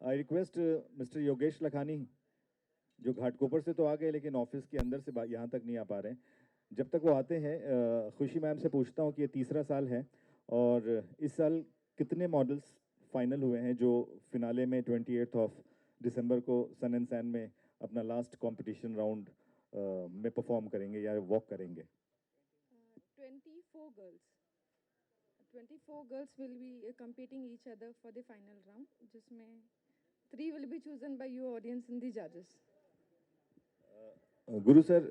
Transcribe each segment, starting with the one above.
I request mister Yogesh Lakhani, जो घाटकोपर से तो आ गए लेकिन ऑफिस के अंदर से यहाँ तक नहीं आ पा रहे हैं। जब तक वो आते हैं, खुशी मैम से पूछता हूँ कि ये तीसरा साल है और इस साल कितने मॉडल्स फाइनल हुए हैं जो फिनाले में 28 दिसंबर को सन एंड सैन में अपना लास्ट कंपटीशन राउंड में परफॉर्म करेंगे या वॉक करेंगे? 24 girls. 24 girls will be competing each other for the final round, जिसमें 3 will be chosen by you audience and the judges. Guru sir,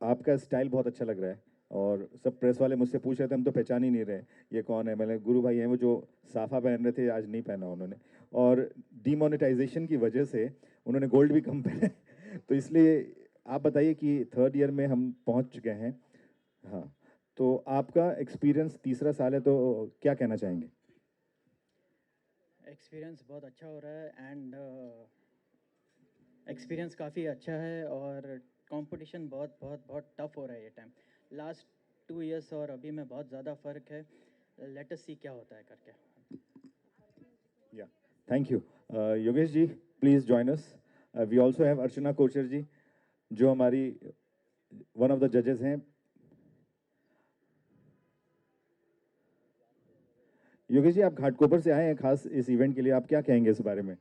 आपका स्टाइल बहुत अच्छा लग रहा है और सब प्रेस वाले मुझसे पूछ रहे थे, हम तो पहचान ही नहीं रहे ये कौन है। मैंने गुरु भाई हैं वो जो साफा पहन रहे थे, आज नहीं पहना उन्होंने, और डीमोनेटाइजेशन की वजह से उन्होंने गोल्ड भी कम पहना तो इसलिए आप बताइए कि 3rd ईयर में हम पहुंच चुके हैं। हाँ, तो आपका एक्सपीरियंस, तीसरा साल है तो क्या कहना चाहेंगे? एक्सपीरियंस बहुत अच्छा हो रहा है एंड एक्सपीरियंस काफ़ी अच्छा है और कंपटीशन बहुत बहुत बहुत टफ हो रहा है ये टाइम। लास्ट 2 इयर्स और अभी में बहुत ज़्यादा फ़र्क है। लेट अस सी क्या होता है करके। या thank you Yogesh ji, please join us. We also have Archana Kochhar ji, जो हमारी वन ऑफ द जजेस हैं। योगेश जी, आप घाटकोपर से आए हैं खास इस इवेंट के लिए, आप क्या कहेंगे इस बारे में?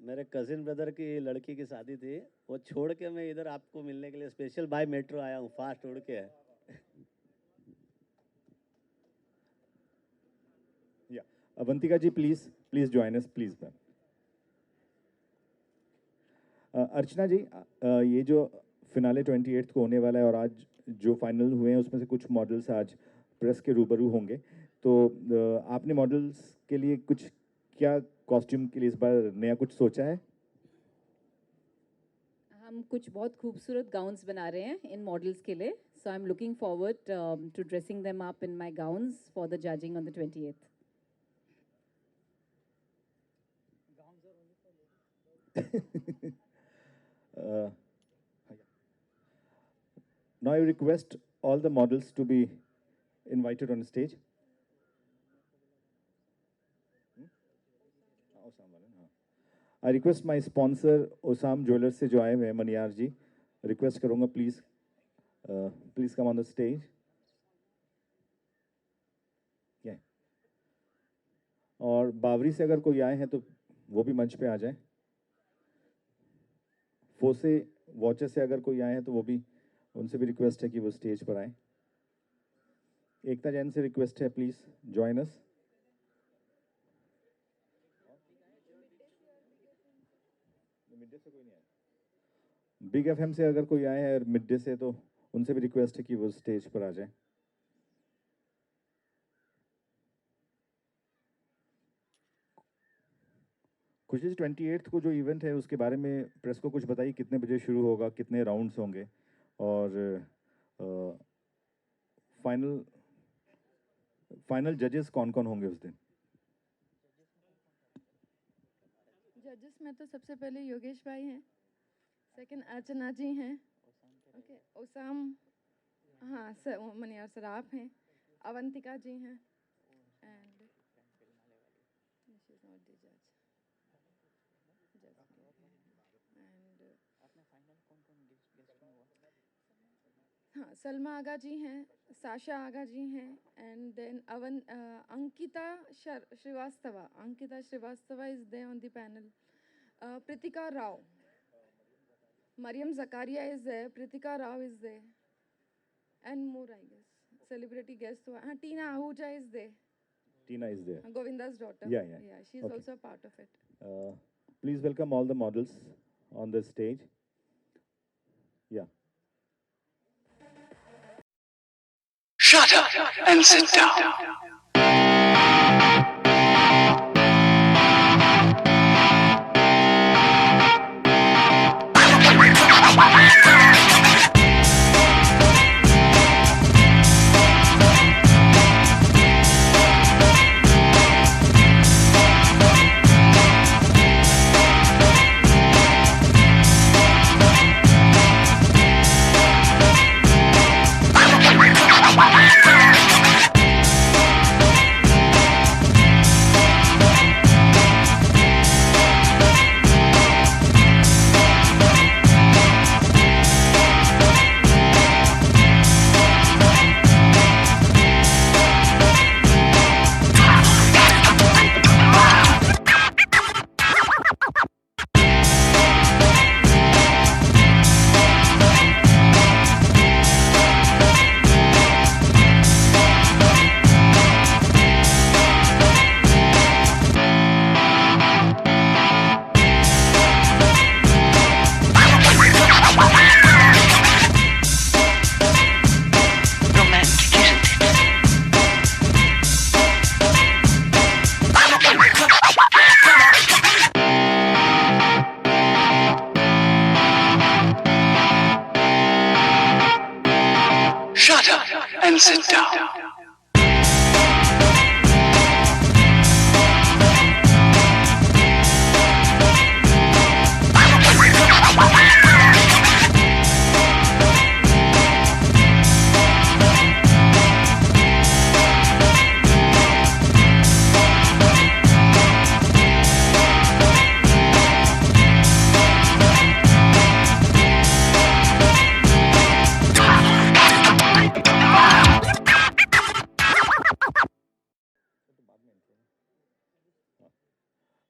मेरे कजिन ब्रदर की लड़की की शादी थी, वो छोड़ के मैं इधर आपको मिलने के लिए स्पेशल बाय मेट्रो आया हूँ, फास्ट उड़ के। या Avantika ji, please join us, please ma'am. Archana ji, ये जो फिनाले 28 को होने वाला है और आज जो फाइनल हुए हैं उसमें से कुछ मॉडल्स आज प्रेस के रूबरू होंगे, तो आपने मॉडल्स के लिए कुछ क्या कॉस्ट्यूम के लिए इस बार नया कुछ सोचा है? हम कुछ बहुत खूबसूरत गाउन्स बना रहे हैं इन मॉडल्स के लिए, so I am looking forward to dressing them up in my gowns for the judging on the 28th. Now I request all the models to be invited on stage. I request my sponsor Osam Jewelers से जो आए हुए हैं, मनियार जी, request करूँगा please come on the stage. और बावरी से अगर कोई आए हैं तो वो भी मंच पे आ जाए। फोसे वॉचेस से अगर कोई आए हैं तो वो भी, उनसे भी रिक्वेस्ट है कि वो स्टेज पर आए। एकता जैन से रिक्वेस्ट है, please join us. Big FM से अगर कोई आए हैं मिड डे से, तो उनसे भी रिक्वेस्ट है कि वो स्टेज पर आ जाए। खुशी जी, 28 को जो इवेंट है उसके बारे में प्रेस को कुछ बताइए, कितने बजे शुरू होगा, कितने राउंड्स होंगे और फाइनल जजेस कौन कौन होंगे उस दिन? जजेस में तो सबसे पहले योगेश भाई हैं, सेकंड अर्चना जी हैं, ओके, ओसाम, हाँ मनियार सर आप हैं, अवंतिका जी हैं एंड हाँ सलमा आगा जी हैं, साशा आगा जी हैं and then Ankita Srivastava is there on the panel, Pritika Rao, Mariam Zakaria is there, Pritika Rao is there, and more I guess. Celebrity guests. Tina Ahuja is there. Tina is there. Govinda's daughter. Yeah. Yeah, she's Okay. also a part of it. Please welcome all the models on the stage. Yeah. Shut up and sit down. up and sit down.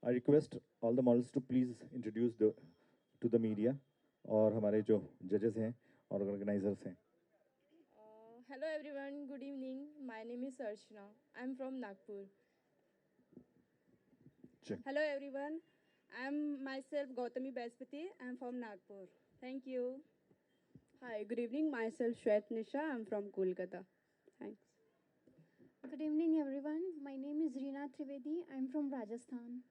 I request all the models to please introduce to the media और हमारे जो judges हैं और organizers हैं. Hello everyone, good evening. My name is Archana. I'm from Nagpur. Check. Hello everyone. I'm myself Gautami Baspati. I'm from Nagpur. Thank you. Hi, good evening. Myself Shwet Nisha. I'm from Kolkata. Thanks. Good evening, everyone. My name is Reena Trivedi. I'm from Rajasthan.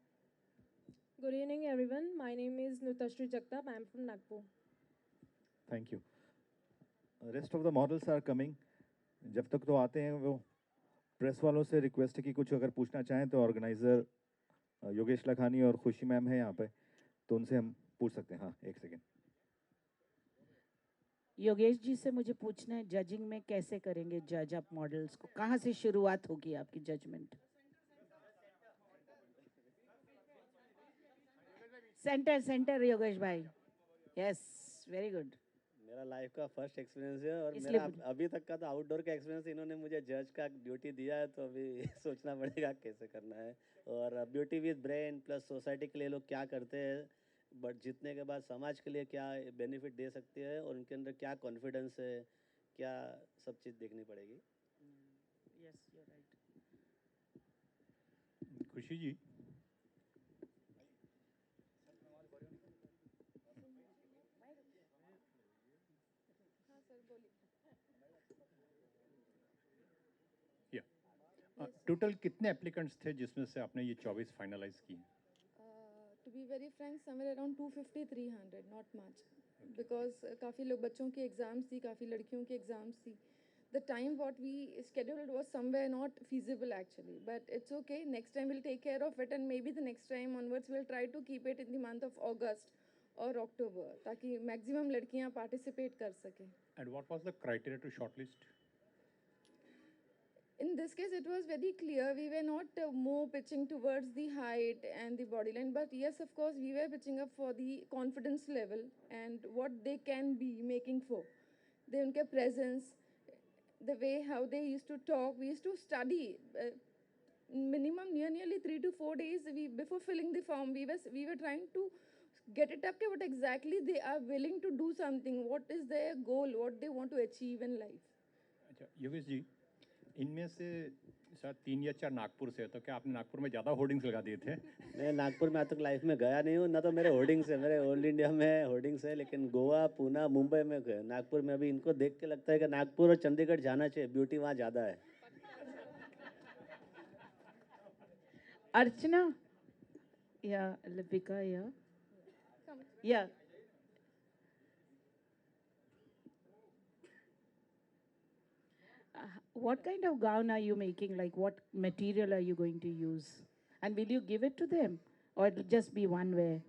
Good evening, everyone. My name is Nutashri Jagtap. I'm from Nagpur. Thank you. Rest of the models are coming. जब तक तो आते हैं वो press वालों से request है कि कुछ अगर पूछना चाहें तो ऑर्गेनाइजर योगेश लखानी और खुशी मैम है यहाँ पे तो उनसे हम पूछ सकते हैं. हाँ, एक सेकेंड. योगेश जी से मुझे पूछना है, जजिंग में कैसे करेंगे जज आप मॉडल्स को? कहाँ से शुरुआत होगी आपकी जजमेंट? सेंटर सेंटर योगेश भाई. Yes, very good. मेरा लाइफ का फर्स्ट एक्सपीरियंस है और इसलिए मेरा अभी तक का तो आउटडोर का एक्सपीरियंस. इन्होंने मुझे जज का ड्यूटी दिया है तो अभी सोचना पड़ेगा कैसे करना है. और beauty with brain plus society के लिए लोग क्या करते हैं, बट जीतने के बाद समाज के लिए क्या बेनिफिट दे सकते हैं और उनके अंदर क्या कॉन्फिडेंस है, क्या सब चीज़ देखनी पड़ेगी. Yes, you are right. Khushi ji, total कितने एप्लीकेंट्स थे जिसमें से आपने ये 24 फाइनलाइज किए? To be very frank, somewhere around 250-300, not much. Because काफ़ी लोग बच्चों की एग्ज़ाम्स थी, काफ़ी लड़कियों की एग्ज़ाम्स थी. The time what we scheduled was somewhere not feasible actually, but it's okay. Next time we'll take care of it, and maybe the next time onwards we'll try to keep it in the month of August or October, ताकि maximum लड़कियां participate कर सकें. And what was the criteria to shortlist? In this case, it was very clear. We were not more pitching towards the height and the body line, but yes, of course, we were pitching up for the confidence level and what they can be making for. Their presence, the way how they used to talk. We used to study minimum nearly 3 to 4 days. Before filling the form, we were trying to get it up to what exactly they are willing to do something. What is their goal? What they want to achieve in life. अच्छा योगेश जी, इनमें से शायद 3 या 4 नागपुर से, तो क्या आपने नागपुर में ज़्यादा होर्डिंग्स लगा दिए थे? मैं नागपुर में आज तक लाइफ में गया नहीं हूँ ना, तो मेरे होर्डिंग्स है, मेरे ऑल इंडिया में होर्डिंग्स है, लेकिन गोवा, पूना, मुंबई में गए. नागपुर में अभी इनको देख के लगता है कि नागपुर और चंडीगढ़ जाना चाहिए, ब्यूटी वहाँ ज़्यादा है. अर्चना या लिपिका या what kind of gown are you making? Like what material are you going to use? And will you give it to them or it'll just be one wear?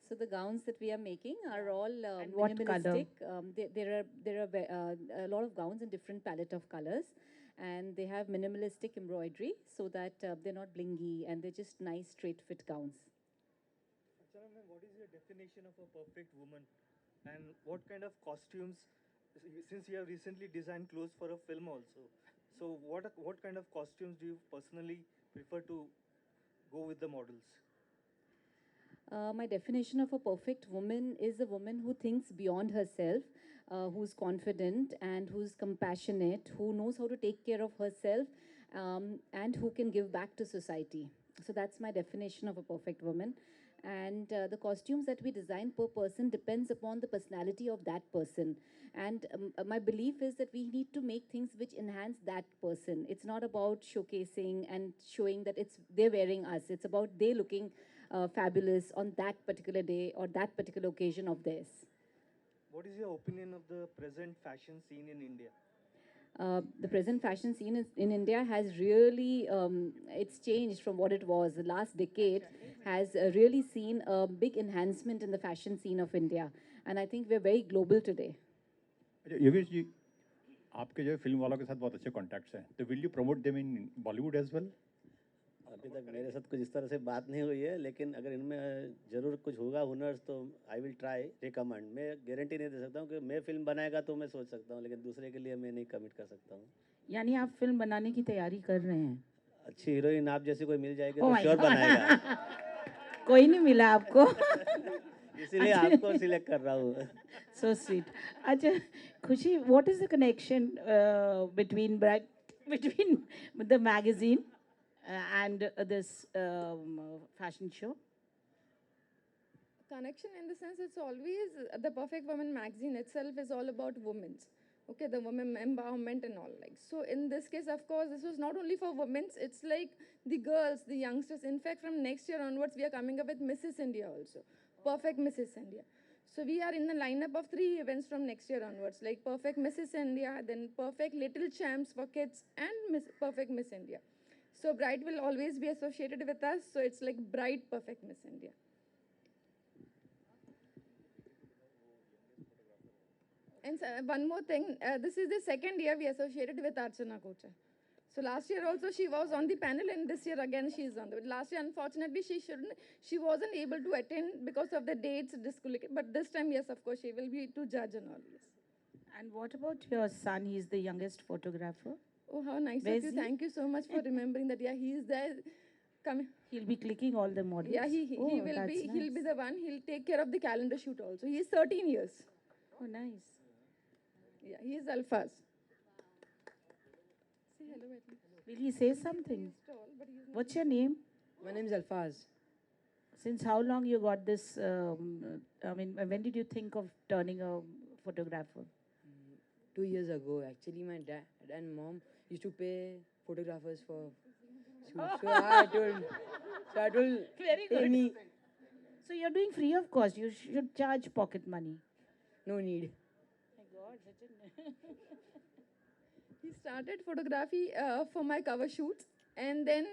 So the gowns that we are making are all And what color? minimalistic. There are a lot of gowns in different palette of colors, and they have minimalistic embroidery so that they're not blingy and they're just nice straight fit gowns. Archana ma'am, what is your definition of a perfect woman, and what kind of costumes? Since you have recently designed clothes for a film also, so what kind of costumes do you personally prefer to go with the models? My definition of a perfect woman is a woman who thinks beyond herself, who's confident and who's compassionate, who knows how to take care of herself, and who can give back to society. So that's my definition of a perfect woman. And the costumes that we design per person depends upon the personality of that person. And my belief is that we need to make things which enhance that person. It's not about showcasing and showing that they're wearing us. It's about they looking fabulous on that particular day or that particular occasion of theirs. What is your opinion of the present fashion scene in India? The present fashion scene in India has really, it's changed from what it was. The last decade has really seen a big enhancement in the fashion scene of India. And I think we're very global today. अच्छा, योगेश जी, आपके जो film वालों के साथ बहुत अच्छे contacts हैं, तो will you promote them in Bollywood as well? अभी तक मेरे साथ कुछ इस तरह से बात नहीं हुई है, लेकिन अगर इनमें ज़रूर कुछ होगा हुनर्स तो आई विल ट्राई रिकमेंड। मैं गारंटी नहीं दे सकता हूँ कि मैं फिल्म बनाएगा तो मैं सोच सकता हूँ, लेकिन दूसरे के लिए मैं नहीं कमिट कर सकता हूँ। यानी आप फिल्म बनाने की तैयारी कर रहे हैं? अच्छी हीरोइन आप जैसी कोई मिल जाएगी Oh तो my श्योर God. बनाएगा। कोई नहीं मिला आपको? इसीलिए आपको सिलेक्ट कर रहा हूँ। So sweet. अच्छा, खुशी, what is the connection between the magazine and this fashion show? Connection in the sense it's always the Perfect Woman magazine itself is all about women's. Okay, the women empowerment and all. Like, so in this case, of course, this was not only for women's, it's like the girls, the youngsters. In fact, from next year onwards, we are coming up with Mrs. India also. Perfect Mrs. India. So we are in the lineup of 3 events from next year onwards, like Perfect Mrs. India, then Perfect Little Champs for kids, and Perfect Miss India. So Bright will always be associated with us. So it's like Bright Perfect Miss India. And one more thing, this is the second year we associated with Archana Kocha. So last year also she was on the panel, and this year again she is on the. Last year unfortunately she wasn't able to attend because of the dates. But this time, yes, of course she will be to judge and all this. And what about your son? He's the youngest photographer. Oh, how nice Where of is you! he? Thank you so much for remembering that. Yeah, he is there. Come. He'll be clicking all the models. Yeah, he Oh, will that's be. He'll be nice. the one. He'll take care of the calendar shoot also. He is 13 years. Oh, nice. Yeah, he is Alphas. Say hello, at least. Will he say something? What's your name? My name is Alfaz. Since how long you got this? I mean, when did you think of turning a photographer? 2 years ago, actually, my dad and mom used to pay photographers for shoots. So I told Very pay good. me. So you're doing free of cost. You should charge pocket money. No need. My God, Sachin. He started photography for my cover shoots, and then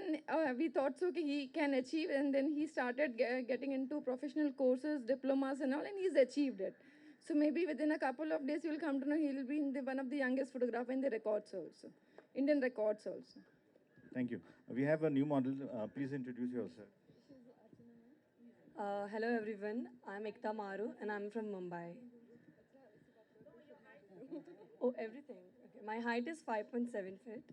we thought so okay, he can achieve, and then he started getting into professional courses, diplomas and all, and he's achieved it. So maybe within a couple of days you'll come to know he'll be in one of the youngest photographer in the records also, Indian records also. Thank you. We have a new model. Please introduce yourself. Hello everyone, I'm Ekta Maru and I'm from Mumbai. Oh, everything. Okay. My height is 5.7 feet.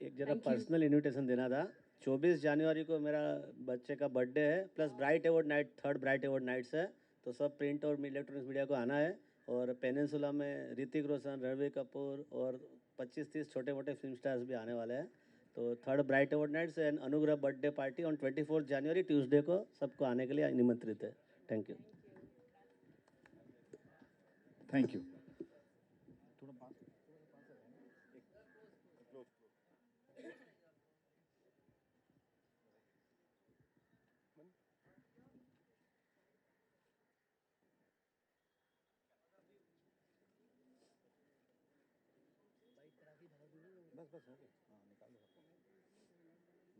एक जरा Thank you. Personal invitation देना था। 24 जनवरी को मेरा बच्चे का birthday है, plus bright award night, 3rd bright award nights है, तो सब प्रिंट और इलेक्ट्रॉनिक्स मीडिया को आना है। और पेनिनसुला में ऋतिक रोशन, रणबीर कपूर और 25-30 छोटे मोटे फिल्म स्टार्स भी आने वाले हैं। तो 3rd bright award nights and Anugrah birthday party on 24 January Tuesday को सबको आने के लिए निमंत्रित है। Thank you. Thank you. बस हो गया। हाँ, निकाल दो।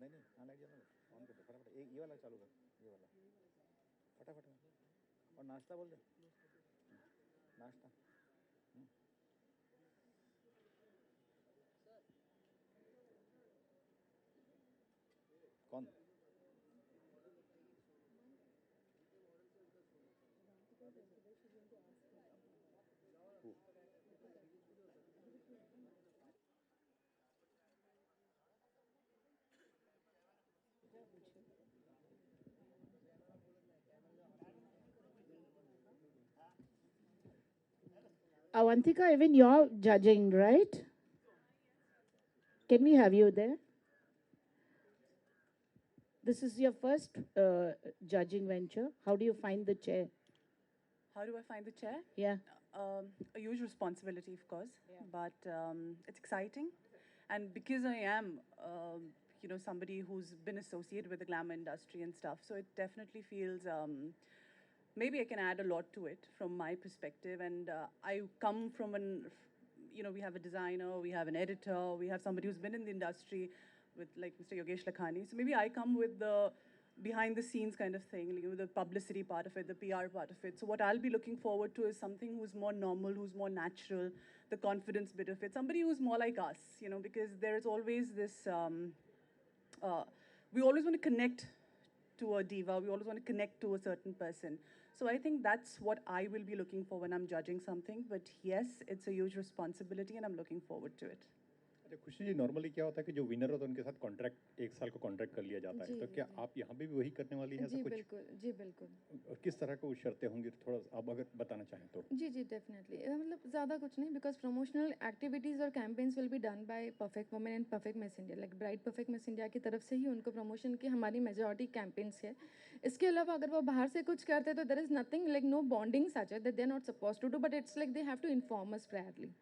नहीं, हाँ, लाइट जला दो, ऑन कर दो, फटाफट। ये वाला चालू कर, ये वाला, फटाफट। और नाश्ता बोल दे, नाश्ता। कौन? Avantika, even you're judging, right? Can we have you there? This is your first judging venture. How do you find the chair? How do I find the chair? Yeah. A huge responsibility, of course, but it's exciting. And because I am, somebody who's been associated with the glamour industry and stuff, so it definitely feels, maybe I can add a lot to it from my perspective. And I come from we have a designer, we have an editor, we have somebody who's been in the industry with like Mr. Yogesh Lakhani. So maybe I come with the behind the scenes kind of thing, the publicity part of it, the PR part of it. So what I'll be looking forward to is something who's more normal, who's more natural, the confidence bit of it, somebody who's more like us, because there's always this, we always want to connect to a diva, we always want to connect to a certain person. So I think that's what I will be looking for when I'm judging something. But yes, it's a huge responsibility and I'm looking forward to it. खुशी जी, normally क्या होता है कि जो winner होता है उनके साथ कॉन्ट्रैक्ट 1 साल का कॉन्ट्रैक्ट कर लिया जाता है, तो क्या आप यहाँ पे भी वही करने वाली हैं? जी बिल्कुल, जी बिल्कुल। और किस तरह को शर्तें होंगी, थोड़ा आप अगर बताना चाहें तो? जी डेफिनेटली, मतलब ज़्यादा कुछ नहीं, बिकॉज प्रमोशनल एक्टिविटीज़ और campaigns will be done by perfect women and perfect miss India, like bright perfect miss India की तरफ से ही उनको प्रमोशन की हमारी मेजॉरिटी कैंपेन्स है। इसके अलावा अगर वो बाहर से कुछ करते तो there is nothing like no bonding such that they are not suppose to do, but it's like they have to inform us priorly.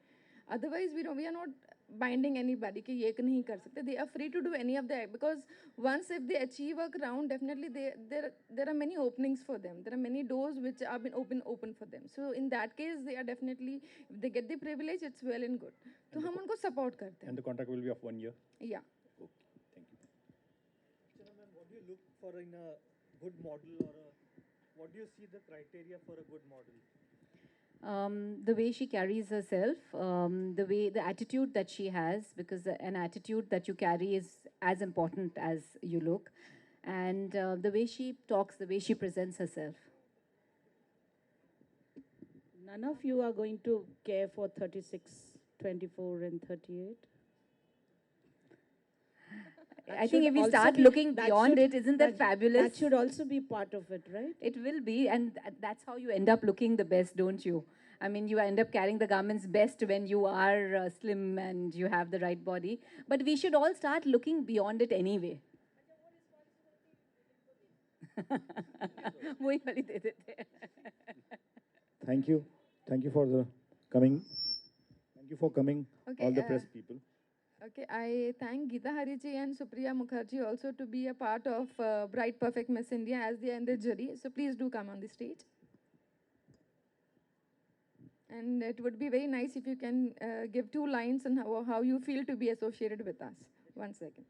Otherwise, we are not binding anybody कि ये नहीं कर सकते. They are free to do any of the act, because once if they achieve a crown, definitely there are many openings for them. There are many doors which have been open for them. So in that case, they are definitely, if they get the privilege, it's well and good. तो हम उनको support करते हैं. And the contract will be of 1 year. Yeah. Okay, thank you. Archana ma'am, what do you look for in a good model, or what do you see the criteria for a good model? The way she carries herself, the attitude that she has, because an attitude that you carry is as important as you look, and the way she talks, the way she presents herself. None of you are going to care for 36, 24 and 38? I think if we start looking beyond it, isn't that fabulous? That should also be part of it, right? It will be, and that's how you end up looking the best, don't you? I mean, you end up carrying the garments best when you are slim and you have the right body. But we should all start looking beyond it anyway. वही वाली दे देते हैं. Thank you. Thank you for the coming. Thank you for coming, Okay, all the press people. Okay, I thank Geeta Hariji and Supriya Mukherjee also to be a part of Bright Perfect Miss India as they are in the jury. So please do come on the stage. And it would be very nice if you can give 2 lines on how you feel to be associated with us. 1 second.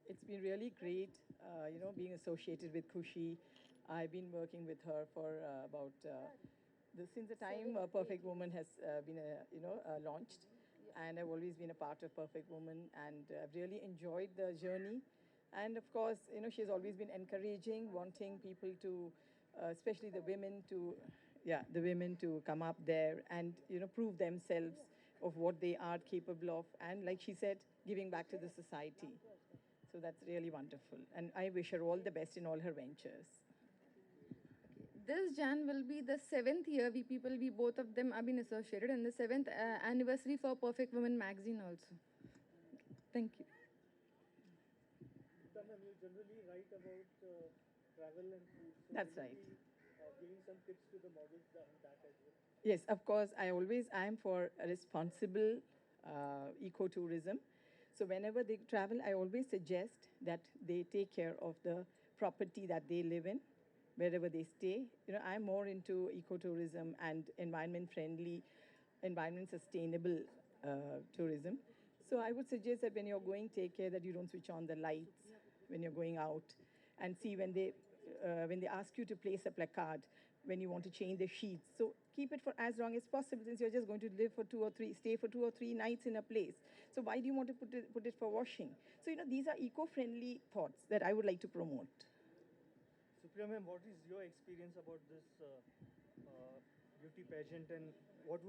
It's been really great, being associated with Khushi. I've been working with her for about since the time Perfect Woman has been launched, and I've always been a part of Perfect Woman, and I've really enjoyed the journey. And of course, she's always been encouraging, wanting people to, especially the women to come up there and prove themselves of what they are capable of, and like she said, giving back to the society. So that's really wonderful, and I wish her all the best in all her ventures. This Jan will be the 7th year we both of them have been associated, and the 7th anniversary for Perfect Woman magazine also. Thank you. You generally write about travel and food. So That's right. Giving some tips to the models on that as well. Yes, of course. I am for a responsible ecotourism. So whenever they travel, I always suggest that they take care of the property that they live in, wherever they stay. I'm more into ecotourism and environment-friendly, environment-sustainable tourism. So I would suggest that when you're going, take care that you don't switch on the lights when you're going out, and see when they ask you to place a placard, when you want to change the sheets. So keep it for as long as possible, since you're just going to stay for 2 or 3 nights in a place. So why do you want to put it for washing? So, these are eco-friendly thoughts that I would like to promote. Supriya ma'am, what is your experience about this beauty pageant, and what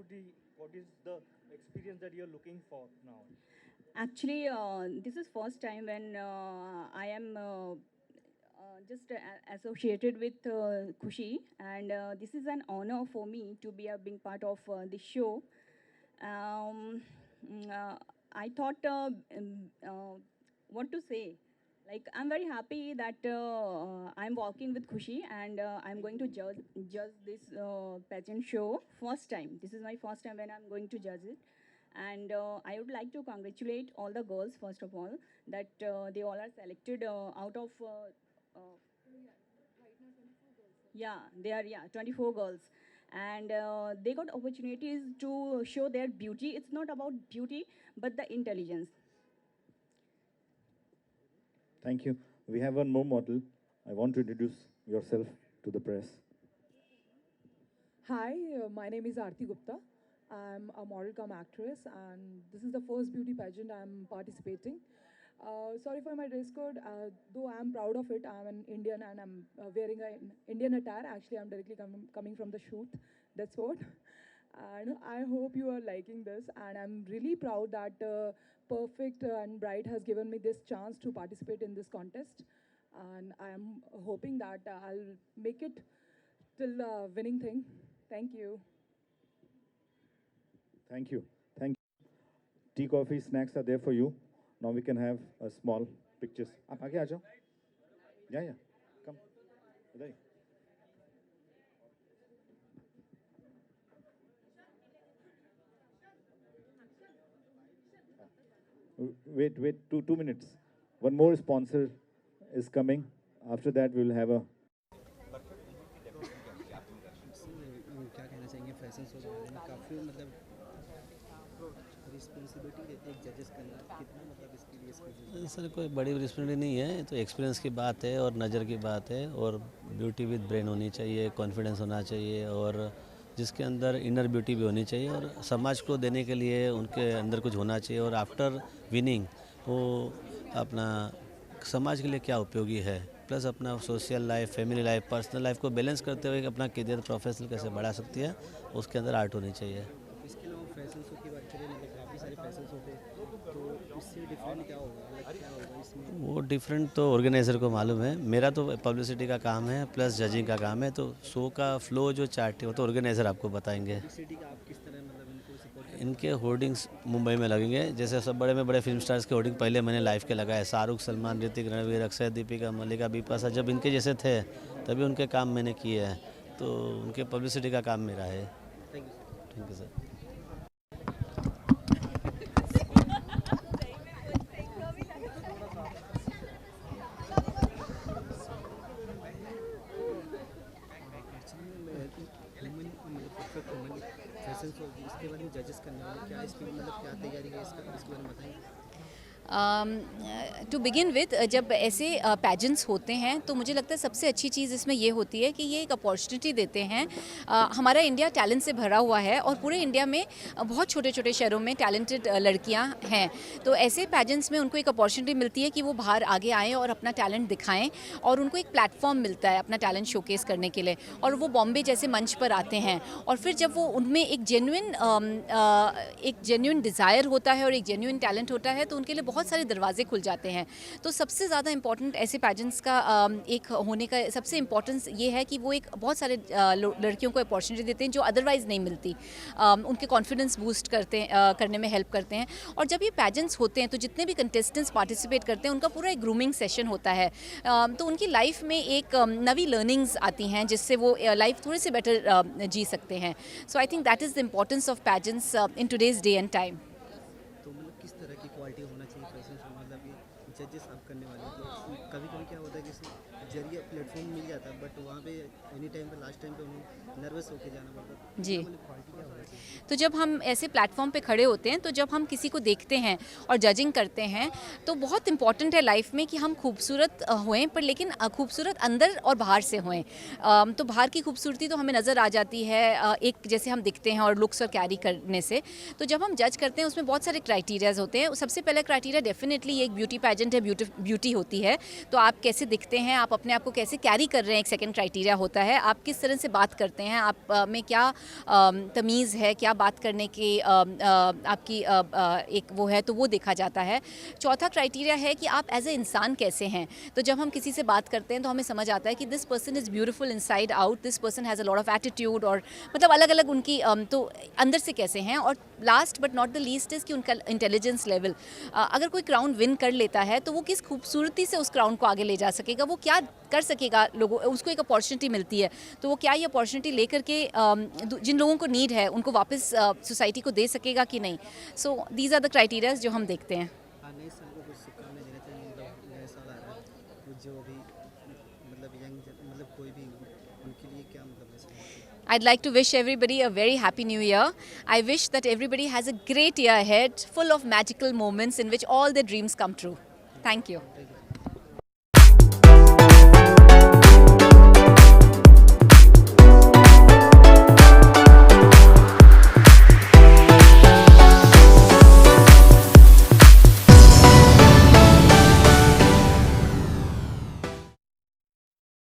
is the experience that you're looking for now? Actually, this is first time when I am just associated with Khushi, and this is an honor for me to be being part of this show. I thought, what to say? Like, I'm very happy that I'm working with Khushi, and I'm going to judge this pageant show first time. This is my first time when I'm going to judge it. And I would like to congratulate all the girls, first of all, that they all are selected out of, they are 24 girls. and they got opportunities to show their beauty. It's not about beauty, but the intelligence. Thank you. We have one more model. I want to introduce yourself to the press. Hi, my name is Aarti Gupta. I'm a model cum actress, and this is the first beauty pageant I'm participating. Sorry for my dress code, though I'm proud of it. I'm an Indian and I'm wearing an Indian attire. Actually, I'm directly coming from the shoot. That's what. And I hope you are liking this. And I'm really proud that Perfect and Bright has given me this chance to participate in this contest. And I am hoping that I'll make it till the winning thing. Thank you. Thank you. Thank you. Tea, coffee, snacks are there for you. Now we can have a small pictures. आप आगे आ जाओ. Yeah. Come. इधर. Wait. 2 minutes. One more sponsor is coming. After that, we will have a. क्या कहना चाहेंगे fashion show के बारे में? काफ़ी मतलब रिस्पॉन्सिबिलिटी एक जजेस करना कितना मतलब इसके लिए सर कोई बड़ी रिस्पॉन्सिबिलिटी नहीं है, तो एक्सपीरियंस की बात है और नज़र की बात है और ब्यूटी विद ब्रेन होनी चाहिए, कॉन्फिडेंस होना चाहिए और जिसके अंदर इनर ब्यूटी भी होनी चाहिए और समाज को देने के लिए उनके अंदर कुछ होना चाहिए और आफ्टर विनिंग वो अपना समाज के लिए क्या उपयोगी है, प्लस अपना social life, family life, personal life को बैलेंस करते हुए अपना करियर प्रोफेशनल कैसे बढ़ा सकती है, उसके अंदर आर्ट होनी चाहिए। इसके अलावा फैशन शो की बात करें मतलब काफ़ी सारे फैशन शो थे, तो इससे डिफरेंट क्या होगा, क्या होगा इसमें? वो डिफरेंट तो ऑर्गेनाइज़र को मालूम है, मेरा तो पब्लिसिटी का काम है प्लस जजिंग का काम है, तो शो का फ्लो जो चार्ट है वो तो ऑर्गेनाइज़र आपको बताएंगे। इनके होर्डिंग्स मुंबई में लगेंगे, जैसे सब बड़े में बड़े फिल्म स्टार्स के होर्डिंग पहले मैंने लाइव के लगाए, शाहरुख, सलमान, ऋतिक, रणवीर, अक्षय, दीपिका, मल्लिका, बिपाशा, जब इनके जैसे थे तभी उनके काम मैंने किए हैं, तो उनके पब्लिसिटी का काम मेरा है। Thank you sir. Fashion show इसके बारे में जजेस करने वाले क्या इसकी मतलब क्या तैयारी है इसका, इसके बारे में बताएंगे? टू बिगिन विद, जब ऐसे पैजेंट्स होते हैं तो मुझे लगता है सबसे अच्छी चीज़ इसमें ये होती है कि ये एक अपॉर्चुनिटी देते हैं। हमारा इंडिया टैलेंट से भरा हुआ है और पूरे इंडिया में बहुत छोटे छोटे शहरों में टैलेंटेड लड़कियां हैं, तो ऐसे पैजेंट्स में उनको एक अपॉर्चुनिटी मिलती है कि वो बाहर आगे आएँ और अपना टैलेंट दिखाएं और उनको एक प्लेटफॉर्म मिलता है अपना टैलेंट शोकेस करने के लिए, और वो बॉम्बे जैसे मंच पर आते हैं और फिर जब वो उनमें एक जेन्युइन डिज़ायर होता है और एक जेन्युइन टैलेंट होता है तो उनके लिए बहुत सारे दरवाजे खुल जाते हैं। तो सबसे ज़्यादा इम्पॉर्टेंट ऐसे पैजेंट्स का एक होने का सबसे इम्पॉर्टेंस ये है कि वो एक बहुत सारे लड़कियों को अपॉर्चुनिटी देते हैं जो अदरवाइज़ नहीं मिलती, उनके कॉन्फिडेंस बूस्ट करने में हेल्प करते हैं। और जब ये पैजेंट्स होते हैं तो जितने भी कंटेस्टेंट्स पार्टिसिपेट करते हैं उनका पूरा एक ग्रूमिंग सेशन होता है, तो उनकी लाइफ में एक नवी लर्निंग्स आती हैं जिससे वो लाइफ थोड़े से बेटर जी सकते हैं। So I think that is the importance of pageants in today's day and time. तो मतलब किस तरह की क्वालिटी होना चाहिए फैशन शो, मतलब कि जजेस आप करने वाले, तो कभी कभी क्या होता है कि जरिए प्लेटफॉर्म मिल जाता है बट वहाँ पे एनी टाइम पे लास्ट टाइम पे उन्हें नर्वस होकर जाना पड़ता है जी। क्वालिटी क्या होना चाहिए? तो जब हम ऐसे प्लेटफॉर्म पे खड़े होते हैं, तो जब हम किसी को देखते हैं और जजिंग करते हैं तो बहुत इंपॉर्टेंट है लाइफ में कि हम खूबसूरत होएं, पर लेकिन खूबसूरत अंदर और बाहर से होएं। तो बाहर की खूबसूरती तो हमें नज़र आ जाती है एक जैसे हम दिखते हैं और लुक्स और कैरी करने से, तो जब हम जज करते हैं उसमें बहुत सारे क्राइटेरियाज होते हैं। सबसे पहला क्राइटेरिया डेफिनेटली ये एक ब्यूटी पैजेंट है, ब्यूटी होती है, तो आप कैसे दिखते हैं, आप अपने आप को कैसे कैरी कर रहे हैं, एक सेकेंड क्राइटेरिया होता है। आप किस तरह से बात करते हैं, आप में क्या तमीज़ है, क्या बात करने की आपकी एक वो है, तो वो देखा जाता है। चौथा क्राइटेरिया है कि आप एज ए इंसान कैसे हैं। तो जब हम किसी से बात करते हैं तो हमें समझ आता है कि this person is beautiful inside out, this person has a lot of attitude, और मतलब अलग अलग उनकी तो अंदर से कैसे हैं। और last but not the least is कि उनका इंटेलिजेंस लेवल, अगर कोई क्राउन विन कर लेता है तो वो किस खूबसूरती से उस क्राउन को आगे ले जा सकेगा, वो क्या कर सकेगा, लोगों उसको एक अपॉर्चुनिटी मिलती है तो वो क्या ये अपॉर्चुनिटी लेकर के जिन लोगों को नीड है उनको वापस सोसाइटी को दे सकेगा कि नहीं। So these are the criterias जो हम देखते हैं। नए साल को कुछ शुभकामनाएं देना चाहिए, नया साल आ रहा है, जो भी मतलब यंग मतलब कोई भी उनके लिए क्या मतलब मैसेज है? I'd like to wish everybody a very happy new year. I wish that everybody has a great year ahead, full of magical moments in which all their dreams come true. Thank you. Thank you.